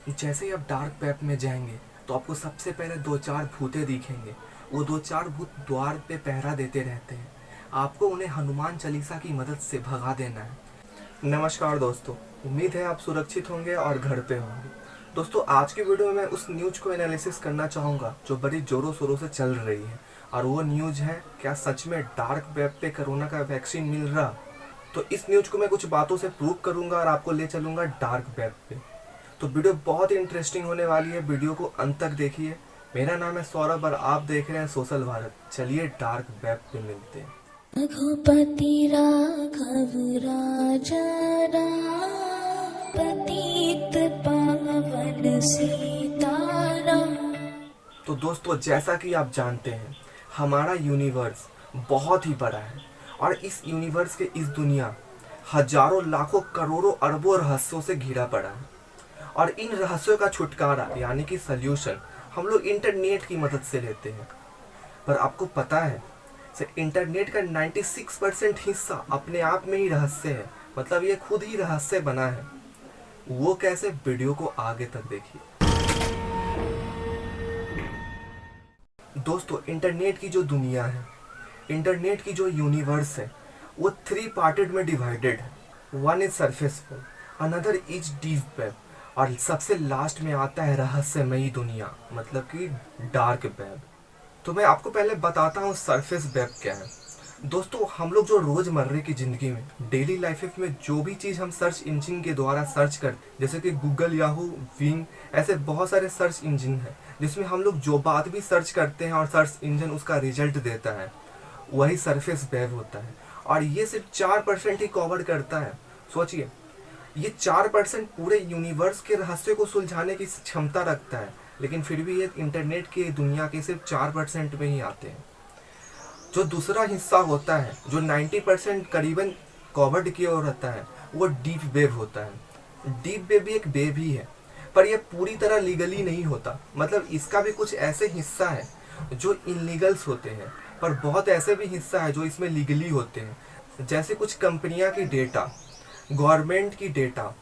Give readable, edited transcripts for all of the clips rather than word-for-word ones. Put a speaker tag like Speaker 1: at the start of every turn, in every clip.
Speaker 1: जैसे ही आप dark web में जाएंगे तो आपको सबसे पहले दो चार भूते दिखेंगे। वो दो चार भूत द्वार पे पहरा देते रहते हैं। आपको उन्हें हनुमान चालीसा की मदद से भगा देना है। नमस्कार दोस्तों, उम्मीद है आप सुरक्षित होंगे और घर पे होंगे। दोस्तों, आज की वीडियो में मैं उस न्यूज़ को एनालिसिस करना चाहूँगा जो बड़ी ज़ोरों शोरों से चल रही है। और वो न्यूज़ है, क्या सच में डार्क वेब पे कोरोना का वैक्सीन मिल रहा। तो इस न्यूज़ को मैं कुछ बातों से प्रूव करूँगा और आपको ले चलूँगा डार्क वेब पे। तो वीडियो बहुत ही इंटरेस्टिंग होने वाली है, वीडियो को अंत तक देखिए। मेरा नाम है सौरभ और आप देख रहे हैं सोशल भारत। चलिए डार्क वेब पे मिलते हैं।
Speaker 2: रघुपति राघव राजा राम, पतित पावन सीताराम।
Speaker 1: तो दोस्तों, जैसा कि आप जानते हैं, हमारा यूनिवर्स बहुत ही बड़ा है और इस यूनिवर्स के इस दुनिया हजारों लाखों करोड़ों अरबों रहस्यों से घिरा पड़ा है। और इन रहस्यों का छुटकारा यानी कि सल्यूशन हम लोग इंटरनेट की मदद से लेते हैं। पर आपको पता है, इंटरनेट का 96% हिस्सा अपने आप में ही रहस्य है। मतलब ये खुद ही रहस्य बना है। वो कैसे, वीडियो को आगे तक देखिए। दोस्तों, इंटरनेट की जो दुनिया है, इंटरनेट की जो यूनिवर्स है, वो 3 पार्टेड में डिवाइडेड है। वन इज सरफेसफुल, अनदर इज डीप वेब, और सबसे लास्ट में आता है रहस्यमयी दुनिया, मतलब कि डार्क वेब। तो मैं आपको पहले बताता हूँ सरफेस वेब क्या है। दोस्तों, हम लोग जो रोज़मर्रे की ज़िंदगी में, डेली लाइफ में जो भी चीज़ हम सर्च इंजन के द्वारा सर्च करते, जैसे कि गूगल, याहू, विंग, ऐसे बहुत सारे सर्च इंजन हैं जिसमें हम लोग जो बात भी सर्च करते हैं और सर्च इंजन उसका रिजल्ट देता है, वही सरफेस वेब होता है। और ये सिर्फ 4% ही कवर करता है। सोचिए, ये 4% पूरे यूनिवर्स के रहस्य को सुलझाने की क्षमता रखता है, लेकिन फिर भी ये इंटरनेट की दुनिया के सिर्फ 4% में ही आते हैं। जो दूसरा हिस्सा होता है, जो 90% करीबन कवर्ड किया हुआ रहता है, वो डीप वेब होता है। डीप वेब भी एक वेब ही है, पर यह पूरी तरह लीगली नहीं होता। मतलब इसका भी कुछ ऐसे हिस्सा है जो इनलीगल्स होते हैं, पर बहुत ऐसे भी हिस्सा है जो इसमें लीगली होते हैं। जैसे कुछ कंपनियां की डेटा, गवर्नमेंट की डेटा,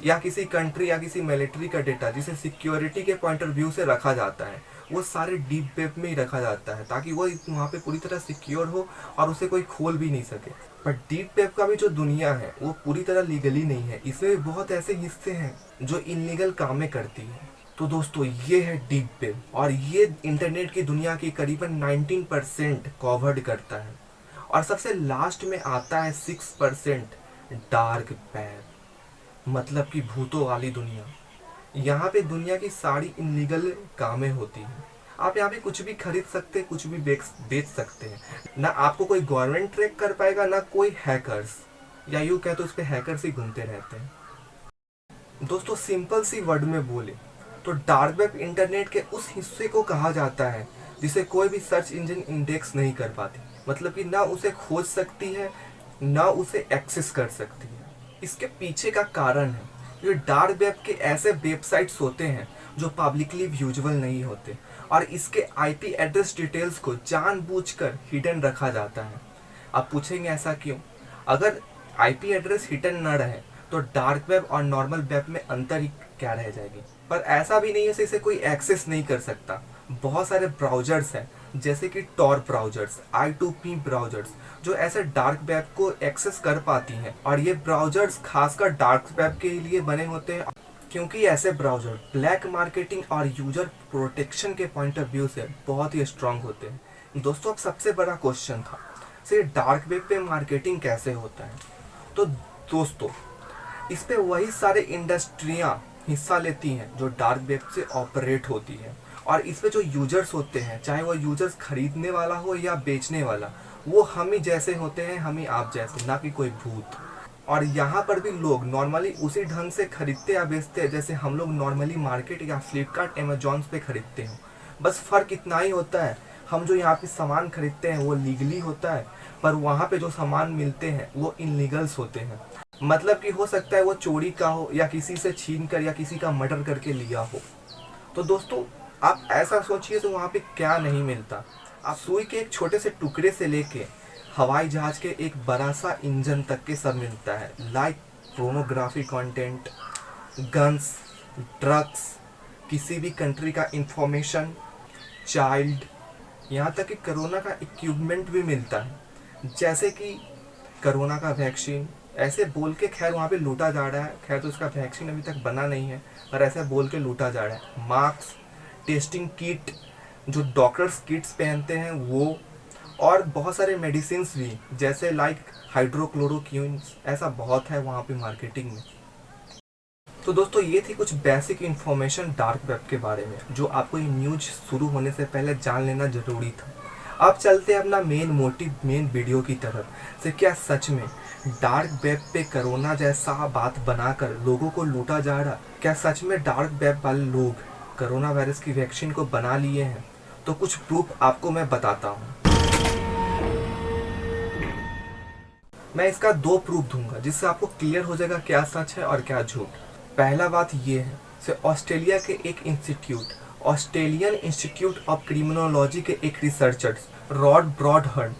Speaker 1: या किसी कंट्री या किसी मिलिट्री का डेटा जिसे सिक्योरिटी के पॉइंट ऑफ व्यू से रखा जाता है, वो सारे डीप वेब में ही रखा जाता है ताकि वो वहाँ पे पूरी तरह सिक्योर हो और उसे कोई खोल भी नहीं सके। पर डीप वेब का भी जो दुनिया है वो पूरी तरह लीगली नहीं है। इसमें भी बहुत ऐसे हिस्से हैं जो इनलीगल कामें करती है। तो दोस्तों, ये है डीप वेब और ये इंटरनेट की दुनिया की करीबन 19% कवर्ड करता है। और सबसे लास्ट में आता है 6% डार्क वेब, मतलब कि भूतों वाली दुनिया। यहाँ पे दुनिया की सारी इनलीगल कामें होती हैं। आप यहाँ पे कुछ भी खरीद सकते हैं, कुछ भी बेच सकते हैं। ना आपको कोई गवर्नमेंट ट्रैक कर पाएगा, ना कोई हैकर्स, या यूँ कह तो इस पे हैकर्स ही घूमते रहते हैं। दोस्तों, सिंपल सी वर्ड में बोले तो डार्क वेब इंटरनेट के उस हिस्से को कहा जाता है जिसे कोई भी सर्च इंजन इंडेक्स नहीं कर पाती। मतलब कि ना उसे खोज सकती है, ना उसे एक्सेस कर सकती है। इसके पीछे का कारण है, ये डार्क वेब के ऐसे वेबसाइट्स होते हैं जो पब्लिकली व्यूजेबल नहीं होते, और इसके आईपी एड्रेस डिटेल्स को जानबूझकर हिडन रखा जाता है। आप पूछेंगे ऐसा क्यों? अगर आईपी एड्रेस हिडन न रहे तो डार्क वेब और नॉर्मल वेब में अंतर ही क्या रह जाएगी। पर ऐसा भी नहीं है इसे कोई एक्सेस नहीं कर सकता। बहुत सारे ब्राउजर्स हैं, जैसे कि टॉर ब्राउजर्स, I2P ब्राउजर्स, जो ऐसे डार्क वेब को एक्सेस कर पाती हैं। और ये ब्राउजर्स खासकर डार्क वेब के लिए बने होते हैं, क्योंकि ऐसे ब्राउजर ब्लैक मार्केटिंग और यूजर प्रोटेक्शन के पॉइंट ऑफ व्यू से बहुत ही स्ट्रांग होते हैं। दोस्तों, अब सबसे बड़ा क्वेश्चन था, सिर्फ डार्क वेब पे मार्केटिंग कैसे होता है? तो दोस्तों, इस पे वही सारे इंडस्ट्रियां हिस्सा लेती हैं जो डार्क वेब से ऑपरेट होती हैं। और इस पे जो यूजर्स होते हैं, चाहे वो यूजर्स खरीदने वाला हो या बेचने वाला, वो हम ही जैसे होते हैं, हम ही आप जैसे, ना कि कोई भूत। और यहाँ पर भी लोग नॉर्मली उसी ढंग से खरीदते या बेचते हैं जैसे हम लोग नॉर्मली मार्केट या फ्लिपकार्ट, अमेजॉन पे खरीदते हैं। बस फ़र्क इतना ही होता है, हम जो यहाँ पे सामान खरीदते हैं वो लीगली होता है, पर वहाँ पे जो सामान मिलते हैं वो इनलीगल्स होते हैं। मतलब कि हो सकता है वो चोरी का हो, या किसी से छीन कर, या किसी का मर्डर करके लिया हो। तो दोस्तों, आप ऐसा सोचिए तो वहाँ पे क्या नहीं मिलता। आप सुई के एक छोटे से टुकड़े से लेके हवाई जहाज के एक बड़ा सा इंजन तक के सब मिलता है। Like pornography content, guns, drugs, किसी भी कंट्री का इंफॉर्मेशन, चाइल्ड, यहाँ तक कि कोरोना का इक्विपमेंट भी मिलता है, जैसे कि कोरोना का वैक्सीन। ऐसे बोल के खैर वहाँ पे लूटा जा रहा है, खैर तो उसका वैक्सीन अभी तक बना नहीं है, पर ऐसे बोल के लूटा जा रहा है। मास्क, टेस्टिंग किट, जो डॉक्टर्स किट्स पहनते हैं वो, और बहुत सारे मेडिसिन भी, जैसे लाइक हाइड्रोक्लोरोक्विन, ऐसा बहुत है वहाँ पे मार्केटिंग में। तो दोस्तों ये थी कुछ बेसिक इन्फॉर्मेशन डार्क वेब के बारे में, जो आपको ये न्यूज शुरू होने से पहले जान लेना ज़रूरी था। अब चलते हैं अपना मेन वीडियो की तरफ से। क्या सच में डार्क वेब पे कोरोना जैसा बात बनाकर लोगों को लूटा जा रहा? क्या सच में डार्क वेब वाले लोग कोरोना वायरस की वैक्सीन को बना लिए हैं? तो कुछ प्रूफ आपको मैं बताता हूँ। मैं इसका 2 प्रूफ दूंगा, जिससे आपको क्लियर हो जाएगा क्या सच है और क्या झूठ। पहला बात ये है से ऑस्ट्रेलिया के एक institute, Australian institute of criminology के एक रिसर्चर्स रॉड ब्रॉडहर्न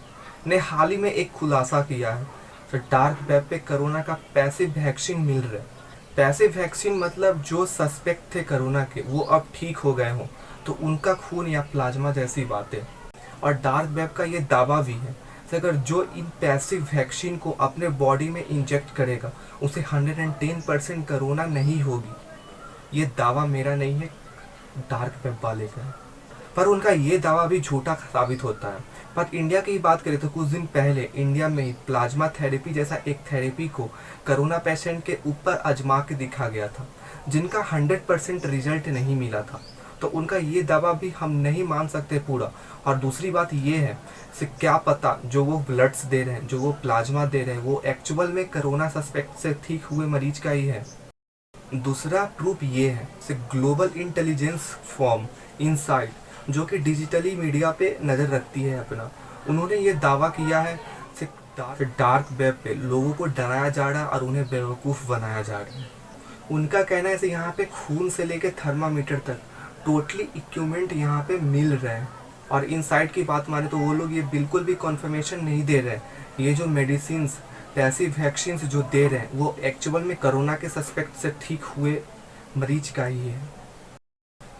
Speaker 1: ने हाल ही में एक खुलासा किया है। तो डार्क वेब पे कोरोना का पैसिव वैक्सीन मिल रहा है। पैसिव वैक्सीन मतलब जो सस्पेक्ट थे कोरोना के वो अब ठीक हो गए हों, तो उनका खून या प्लाज्मा जैसी बातें। और डार्क वेब का ये दावा भी है कि अगर जो इन पैसिव वैक्सीन को अपने बॉडी में इंजेक्ट करेगा उसे 110% कोरोना नहीं होगी। ये दावा मेरा नहीं है, डार्क वेब वाले का है, पर उनका ये दावा भी झूठा साबित होता है। पर इंडिया की बात करें तो कुछ दिन पहले इंडिया में प्लाज्मा थेरेपी जैसा एक थेरेपी को कोरोना पेशेंट के ऊपर आजमा के दिखा गया था, जिनका 100% रिजल्ट नहीं मिला था। तो उनका ये दावा भी हम नहीं मान सकते पूरा। और दूसरी बात ये है से क्या पता जो वो ब्लड्स दे रहे हैं, जो वो प्लाज्मा दे रहे हैं, वो एक्चुअल में कोरोना सस्पेक्ट से ठीक हुए मरीज का ही है। दूसरा प्रूफ ये है से ग्लोबल इंटेलिजेंस फॉर्म इनसाइड, जो कि डिजिटली मीडिया पे नज़र रखती है अपना, उन्होंने ये दावा किया है से डार्क वेब पे लोगों को डराया जा रहा है और उन्हें बेवकूफ़ बनाया जा रहा है। उनका कहना है से यहाँ पे खून से लेकर थर्मामीटर तक टोटली इक्विपमेंट यहाँ पे मिल रहे हैं। और इनसाइड की बात माने तो वो लोग ये बिल्कुल भी कन्फर्मेशन नहीं दे रहे हैं ये जो मेडिसिन पैसिव वैक्सीन जो दे रहे हैं वो एक्चुअल में कोरोना के सस्पेक्ट से ठीक हुए मरीज का ही है।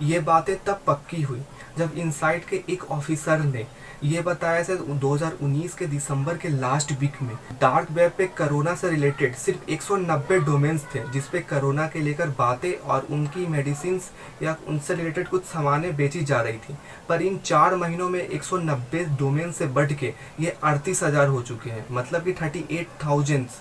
Speaker 1: ये बातें तब पक्की हुई जब इनसाइड के एक ऑफिसर ने ये बताया से 2019 के दिसंबर के लास्ट वीक में डार्क वेब पे कोरोना से रिलेटेड सिर्फ 190 डोमेन्स थे जिस पे कोरोना के लेकर बातें और उनकी मेडिसिन या उनसे रिलेटेड कुछ सामानें बेची जा रही थी। पर इन 4 महीनों में 190 डोमेन से बढ़ के ये 38,000 हो चुके हैं, मतलब कि 38,000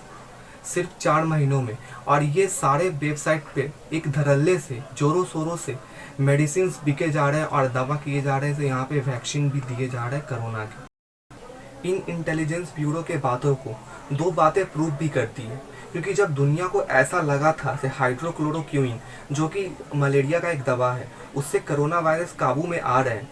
Speaker 1: सिर्फ 4 महीनों में। और ये सारे वेबसाइट पे एक धड़ल्ले से जोरों शोरों से मेडिसिन बिके जा रहे हैं और दावा किए जा रहे हैं से यहाँ पे वैक्सीन भी दिए जा रहे हैं कोरोना के। इन इंटेलिजेंस ब्यूरो के बातों को 2 बातें प्रूव भी करती है, क्योंकि जब दुनिया को ऐसा लगा था से हाइड्रोक्लोरोक्विन जो कि मलेरिया का एक दवा है उससे कोरोना वायरस काबू में आ रहे हैं,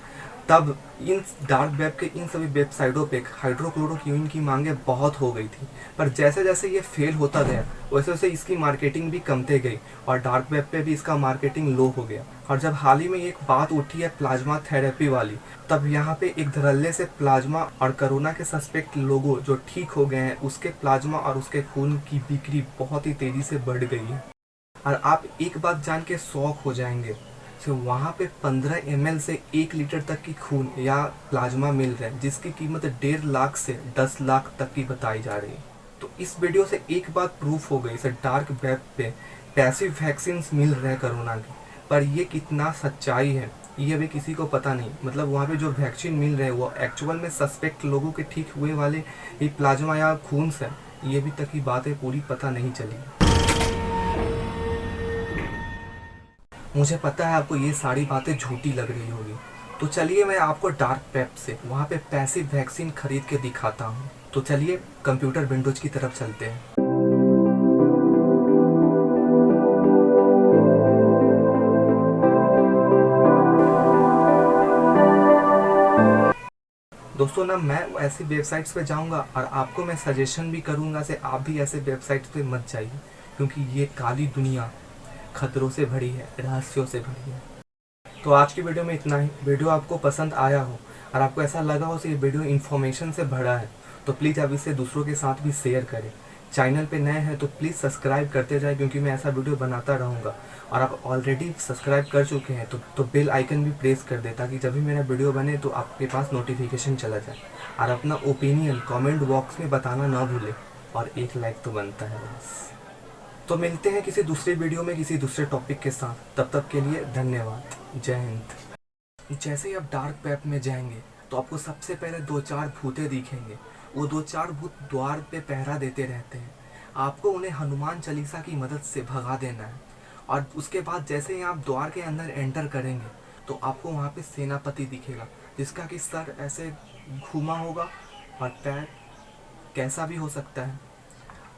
Speaker 1: तब इन डार्क वेब के इन सभी वेबसाइटों पे हाइड्रोक्लोरोक्विन की मांगे बहुत हो गई थी। पर जैसे जैसे ये फेल होता गया वैसे वैसे इसकी मार्केटिंग भी कमते गई और डार्क वेब पे भी इसका मार्केटिंग लो हो गया। और जब हाल ही में एक बात उठी है प्लाज्मा थेरेपी वाली, तब यहाँ पे एक धड़ल्ले से प्लाज्मा और कोरोना के सस्पेक्ट लोगों जो ठीक हो गए हैं उसके प्लाज्मा और उसके खून की बिक्री बहुत ही तेज़ी से बढ़ गई है। और आप एक बात जान के शॉक हो जाएंगे, तो वहाँ पे 15 ml से 1 लीटर तक की खून या प्लाज्मा मिल रहा है, जिसकी कीमत 1.5 लाख से 10 लाख तक की बताई जा रही है। तो इस वीडियो से एक बात प्रूफ हो गई, सर डार्क वेब पे पैसिव वैक्सीन मिल रहे हैं कोरोना की, पर ये कितना सच्चाई है ये अभी किसी को पता नहीं। मतलब वहाँ पे जो वैक्सीन मिल रहे हैं वो एक्चुअल में सस्पेक्ट लोगों के ठीक हुए वाले ये प्लाज्मा या खून से, ये भी तक की बातें पूरी पता नहीं चली। मुझे पता है आपको ये सारी बातें झूठी लग रही होगी, तो चलिए मैं आपको डार्क वेब से वहाँ पे पैसिव वैक्सीन खरीद के दिखाता हूँ। तो चलिए कंप्यूटर विंडोज की तरफ चलते हैं। दोस्तों ना मैं ऐसी वेबसाइट्स पे जाऊंगा और आपको मैं सजेशन भी करूंगा से आप भी ऐसे वेबसाइट्स पे मत जाइए, क्योंकि ये काली दुनिया खतरों से भरी है, रहस्यों से भरी है। तो आज की वीडियो में इतना ही। वीडियो आपको पसंद आया हो और आपको ऐसा लगा हो कि ये वीडियो इन्फॉर्मेशन से भरा है, तो प्लीज़ आप इसे दूसरों के साथ भी शेयर करें। चैनल पे नए हैं तो प्लीज़ सब्सक्राइब करते जाए, क्योंकि मैं ऐसा वीडियो बनाता रहूँगा। और आप ऑलरेडी सब्सक्राइब कर चुके हैं तो बेल आइकन भी प्रेस कर दे, ताकि जब भी मेरा वीडियो बने तो आपके पास नोटिफिकेशन चला जाए। और अपना ओपिनियन कमेंट बॉक्स में बताना ना भूलें, और एक लाइक तो बनता है बस। तो मिलते हैं किसी दूसरे वीडियो में किसी दूसरे टॉपिक के साथ। तब तक के लिए धन्यवाद। जय हिंद। जैसे ही आप डार्क वेब में जाएंगे तो आपको सबसे पहले 2-4 भूतें दिखेंगे। वो 2-4 भूत द्वार पे पहरा देते रहते हैं। आपको उन्हें हनुमान चालीसा की मदद से भगा देना है। और उसके बाद जैसे ही आप द्वार के अंदर एंटर करेंगे तो आपको वहाँ पे सेनापति दिखेगा, जिसका कि सर ऐसे घूमा होगा और पैर कैसा भी हो सकता है।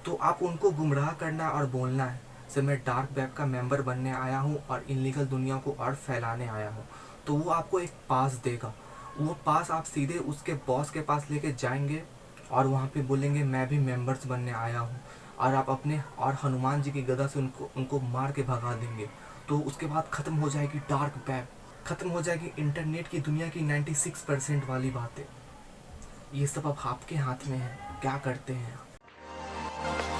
Speaker 1: तो आप उनको गुमराह करना और बोलना है सर मैं डार्क वेब का मेंबर बनने आया हूँ और इनलीगल दुनिया को और फैलाने आया हूँ। तो वो आपको एक पास देगा। वो पास आप सीधे उसके बॉस के पास लेके जाएंगे और वहाँ पे बोलेंगे मैं भी मेंबर्स बनने आया हूँ, और आप अपने और हनुमान जी की गदा से उनको मार के भगा देंगे। तो उसके बाद ख़त्म हो जाएगी डार्क वेब, ख़त्म हो जाएगी इंटरनेट की दुनिया की 96% वाली बातें। ये सब अब आपके हाथ में है, क्या करते हैं आप।